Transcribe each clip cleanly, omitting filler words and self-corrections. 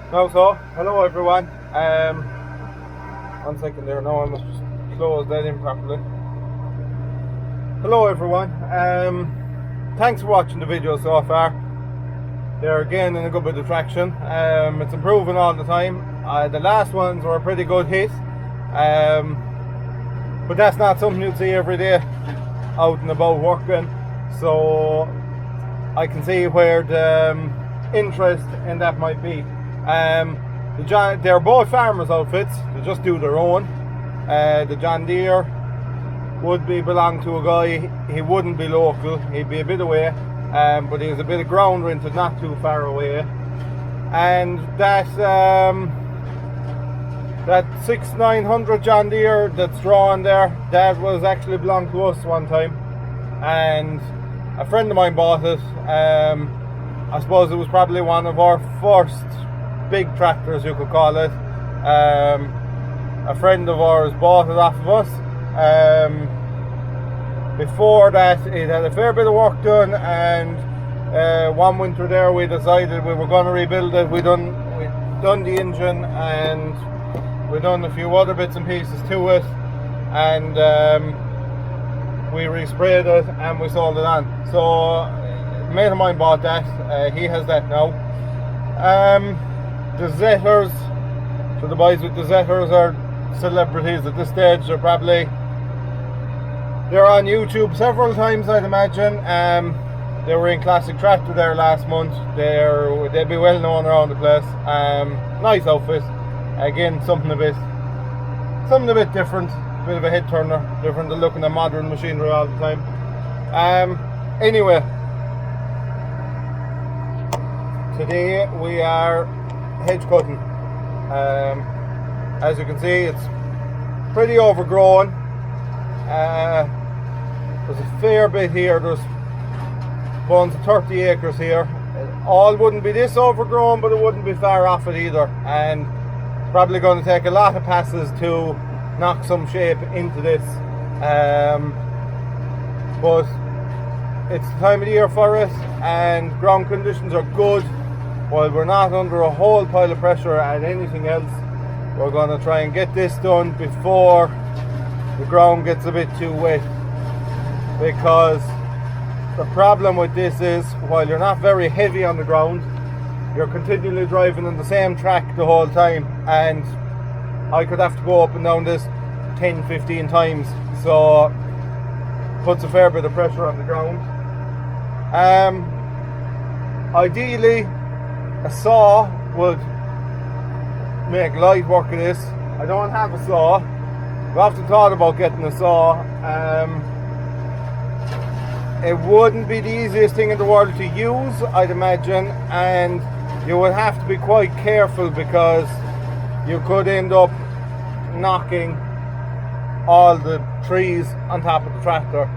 Hello everyone. One second there. No, I must just close that in properly. Hello everyone. Thanks for watching the video so far. They're again in a good bit of traction. It's improving all the time. The last ones were a pretty good hit, but that's not something you'd see every day out and about working. So I can see where the interest in that might be. They're both farmers' outfits. They just do their own. The John Deere would belong to a guy. He wouldn't be local. He'd be a bit away, but he has a bit of ground rented not too far away. And that 6900 John Deere that's drawn there, that was actually belonged to us one time, and a friend of mine bought it. I suppose it was probably one of our first big tractors, you could call it. A friend of ours bought it off of us. Before that, it had a fair bit of work done, and one winter there we decided we were going to rebuild it. We done the engine, and we done a few other bits and pieces to it, and we resprayed it and we sold it on. So a mate of mine bought that. He has that now. The Zetters, so the boys with the Zetters are celebrities at this stage. They're on YouTube several times, I'd imagine. They were in Classic Tractor there last month. They'd be well known around the place. Nice outfit. Again, something a bit different, a bit of a head turner, different than looking at modern machinery all the time. Anyway, today we are hedge cutting. As you can see, it's pretty overgrown. There's a fair bit here. There's bones of 30 acres here. It all wouldn't be this overgrown, but it wouldn't be far off it either. And it's probably going to take a lot of passes to knock some shape into this. But it's the time of the year for it, and ground conditions are good. While we're not under a whole pile of pressure at anything else, we're going to try and get this done before the ground gets a bit too wet. Because the problem with this is, while you're not very heavy on the ground, you're continually driving on the same track the whole time, and I could have to go up and down this 10-15 times, so it puts a fair bit of pressure on the ground. Ideally, a saw would make light work of this. I don't have a saw. I've often thought about getting a saw. It wouldn't be the easiest thing in the world to use, I'd imagine, and you would have to be quite careful because you could end up knocking all the trees on top of the tractor.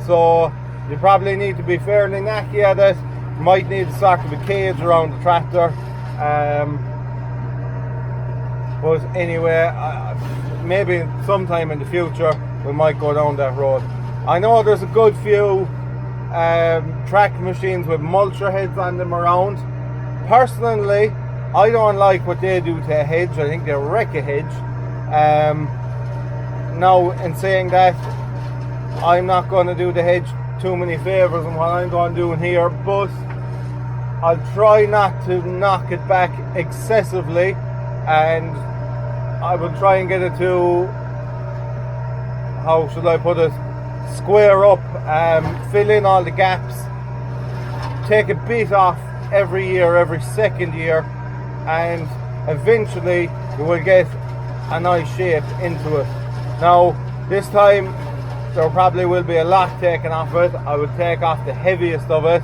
So you probably need to be fairly knacky at it. You might need sort of a cage around the tractor. But anyway, maybe sometime in the future we might go down that road. I know there's a good few track machines with mulcher heads on them around. Personally, I don't like what they do to a hedge. I think they wreck a hedge. Now, in saying that, I'm not going to do the hedge too many favours in what I'm going to do in here, but I'll try not to knock it back excessively, and I will try and get it to, how should I put it, square up, fill in all the gaps, take a bit off every year, every second year, and eventually you will get a nice shape into it. Now, this time there probably will be a lot taken off it. I will take off the heaviest of it,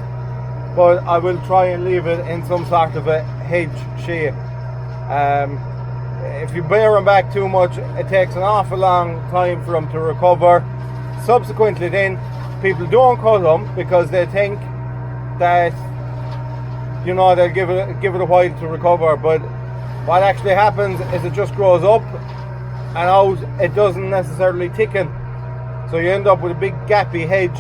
but I will try and leave it in some sort of a hedge shape. If you bear them back too much, it takes an awful long time for them to recover. Subsequently then, people don't cut them because they think that, you know, they'll give it a while to recover, but what actually happens is it just grows up and out. It doesn't necessarily thicken, so you end up with a big gappy hedge.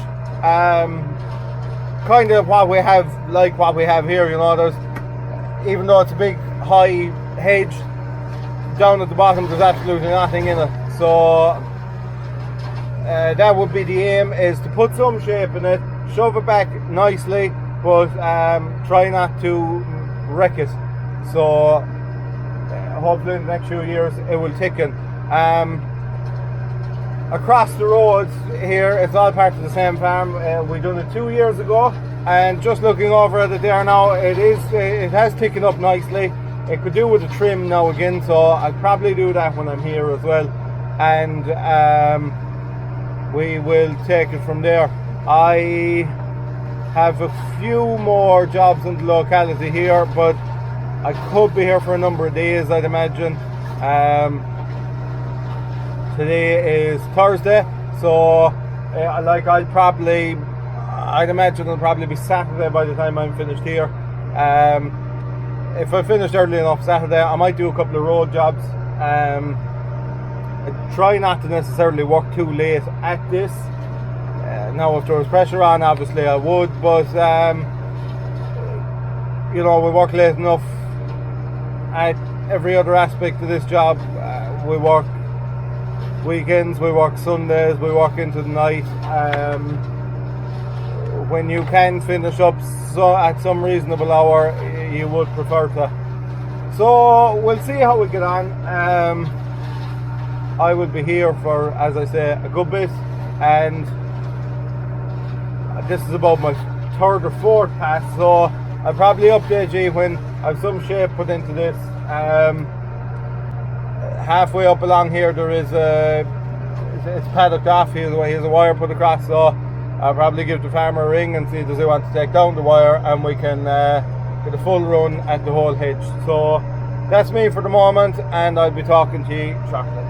Kind of what we have here, you know. There's, even though it's a big high hedge. Down at the bottom there's absolutely nothing in it, so that would be the aim, is to put some shape in it, shove it back nicely, but try not to wreck it. So hopefully in the next few years it will thicken. Across the road here, it's all part of the same farm. We done it 2 years ago, and just looking over at it there now, it has thickened up nicely. It could do with a trim now again, so I'll probably do that when I'm here as well, and we will take it from there. I have a few more jobs in the locality here, but I could be here for a number of days, I'd imagine. Today is Thursday, so I'd imagine it'll probably be Saturday by the time I'm finished here. If I finished early enough Saturday, I might do a couple of road jobs. I try not to necessarily work too late at this. Now, if there was pressure on, obviously I would, but we work late enough at every other aspect of this job. We work weekends, we work Sundays, we work into the night. When you can finish up at some reasonable hour, you would prefer to. So we'll see how we get on. I will be here for, as I say, a good bit, and this is about my third or fourth pass, so I'll probably update you when I've some shape put into this. Halfway up along here there is it's paddocked off. He has a wire put across, so I'll probably give the farmer a ring and see does he want to take down the wire, and we can get a full run at the whole hedge. So that's me for the moment, and I'll be talking to you shortly.